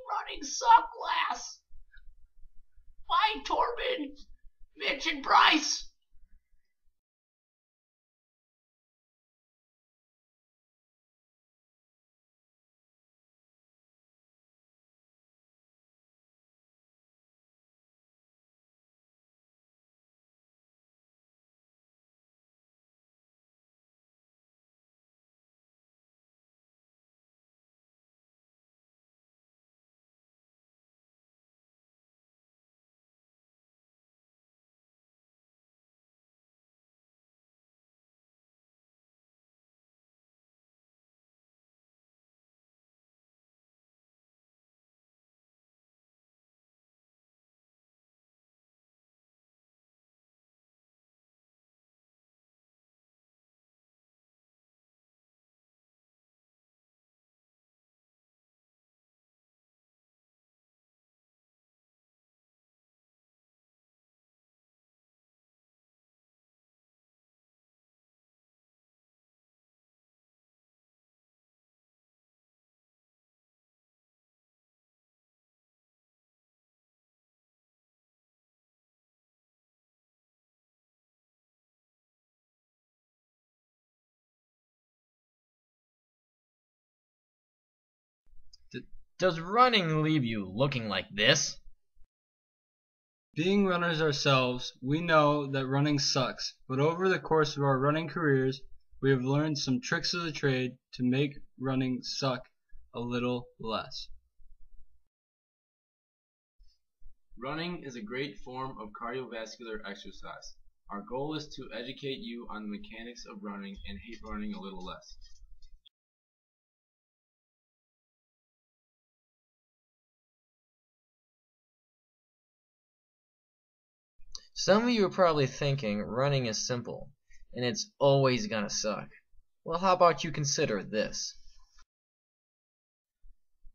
running suck less. Find Torben, Mitch, and Bryce. Does running leave you looking like this? Being runners ourselves, we know that running sucks, but over the course of our running careers, we have learned some tricks of the trade to make running suck a little less. Running is a great form of cardiovascular exercise. Our goal is to educate you on the mechanics of running and hate running a little less. Some of you are probably thinking running is simple, and it's always gonna suck. Well, how about you consider this?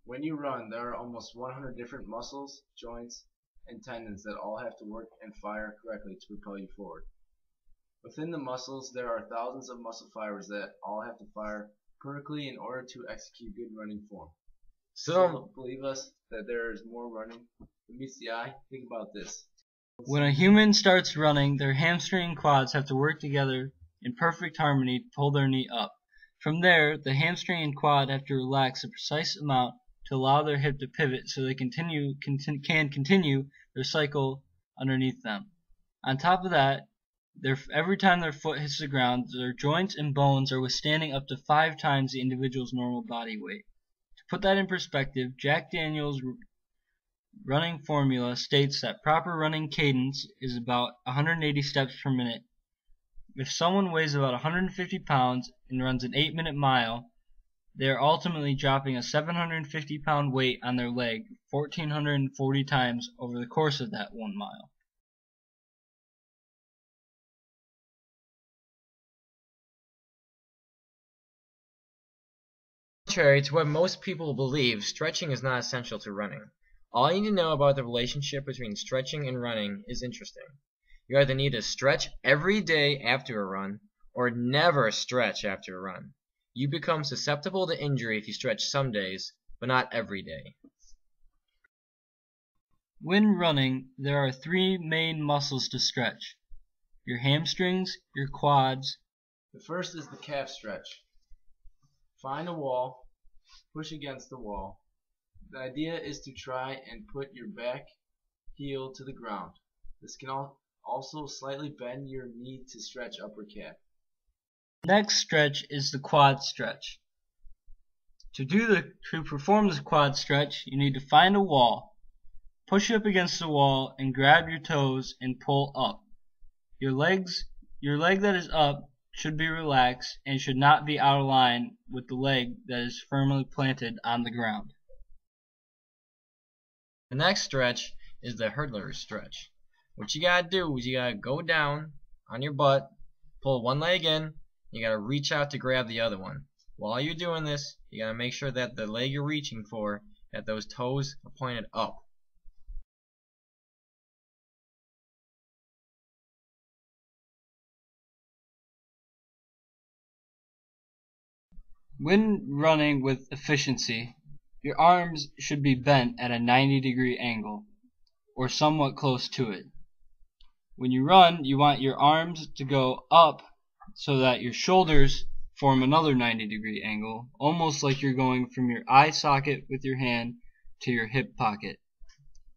When you run, there are almost 100 different muscles, joints, and tendons that all have to work and fire correctly to propel you forward. Within the muscles, there are thousands of muscle fibers that all have to fire perfectly in order to execute good running form. So believe us that there is more running than meets the eye. Think about this. When a human starts running, their hamstring and quads have to work together in perfect harmony to pull their knee up. From there, the hamstring and quad have to relax a precise amount to allow their hip to pivot so they can continue their cycle underneath them. On top of that, every time their foot hits the ground, their joints and bones are withstanding up to 5 times the individual's normal body weight. To put that in perspective, Jack Daniel's running formula states that proper running cadence is about 180 steps per minute. If someone weighs about 150 pounds and runs an 8-minute mile, they are ultimately dropping a 750-pound weight on their leg 1,440 times over the course of that 1 mile. Contrary to what most people believe, stretching is not essential to running. All you need to know about the relationship between stretching and running is interesting. You either need to stretch every day after a run, or never stretch after a run. You become susceptible to injury if you stretch some days, but not every day. When running, there are 3 main muscles to stretch: your hamstrings, your quads. The first is the calf stretch. Find a wall, push against the wall. The idea is to try and put your back heel to the ground. This can also slightly bend your knee to stretch upper calf. Next stretch is the quad stretch. To perform this quad stretch, you need to find a wall, push up against the wall, and grab your toes and pull up. Your leg that is up should be relaxed and should not be out of line with the leg that is firmly planted on the ground. The next stretch is the hurdler stretch. What you gotta do is you gotta go down on your butt, pull one leg in, you gotta reach out to grab the other one. While you're doing this, you gotta make sure that the leg you're reaching for, that those toes are pointed up. When running with efficiency, Your arms should be bent at a 90-degree angle, or somewhat close to it. When you run, you want your arms to go up so that your shoulders form another 90-degree angle, almost like you're going from your eye socket with your hand to your hip pocket.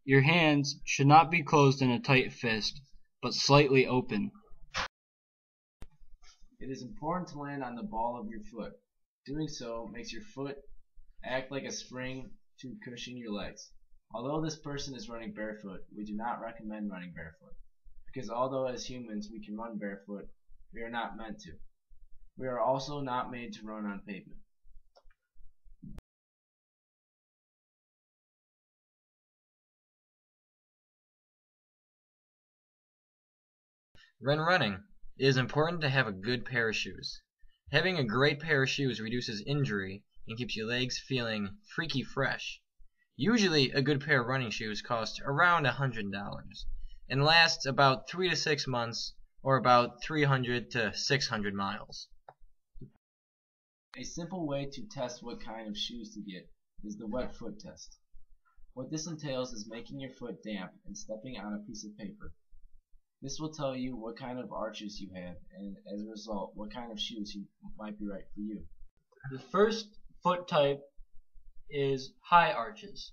Your hands should not be closed in a tight fist, but slightly open. It is important to land on the ball of your foot. Doing so makes your foot act like a spring to cushion your legs. Although this person is running barefoot, we do not recommend running barefoot, because although as humans we can run barefoot, we are not meant to. We are also not made to run on pavement. When running, it is important to have a good pair of shoes. Having a great pair of shoes reduces injury and keeps your legs feeling freaky fresh. Usually, a good pair of running shoes costs around $100 and lasts about 3 to 6 months, or about 300 to 600 miles. A simple way to test what kind of shoes to get is the wet foot test. What this entails is making your foot damp and stepping on a piece of paper. This will tell you what kind of arches you have, and as a result, what kind of shoes might be right for you. The first foot type is high arches.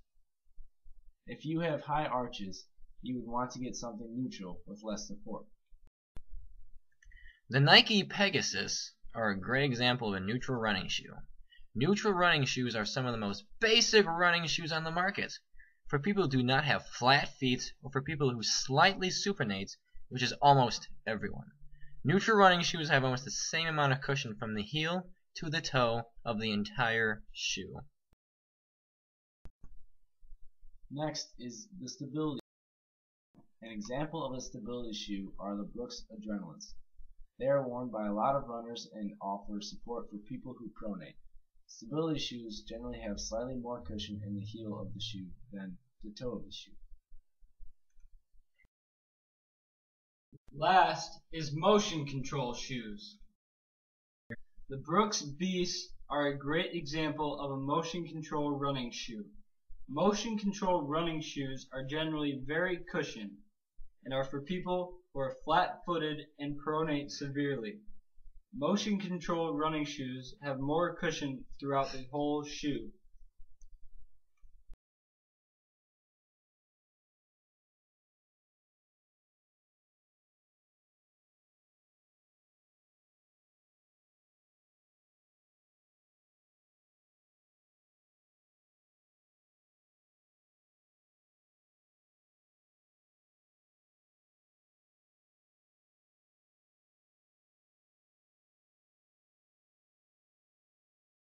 If you have high arches, you would want to get something neutral with less support. The Nike Pegasus are a great example of a neutral running shoe. Neutral running shoes are some of the most basic running shoes on the market. For people who do not have flat feet, or for people who slightly supinate, which is almost everyone. Neutral running shoes have almost the same amount of cushion from the heel to the toe of the entire shoe. Next is the stability. An example of a stability shoe are the Brooks Adrenalines. They are worn by a lot of runners and offer support for people who pronate. Stability shoes generally have slightly more cushion in the heel of the shoe than the toe of the shoe. Last is motion control shoes. The Brooks Beasts are a great example of a motion control running shoe. Motion control running shoes are generally very cushioned and are for people who are flat-footed and pronate severely. Motion control running shoes have more cushion throughout the whole shoe.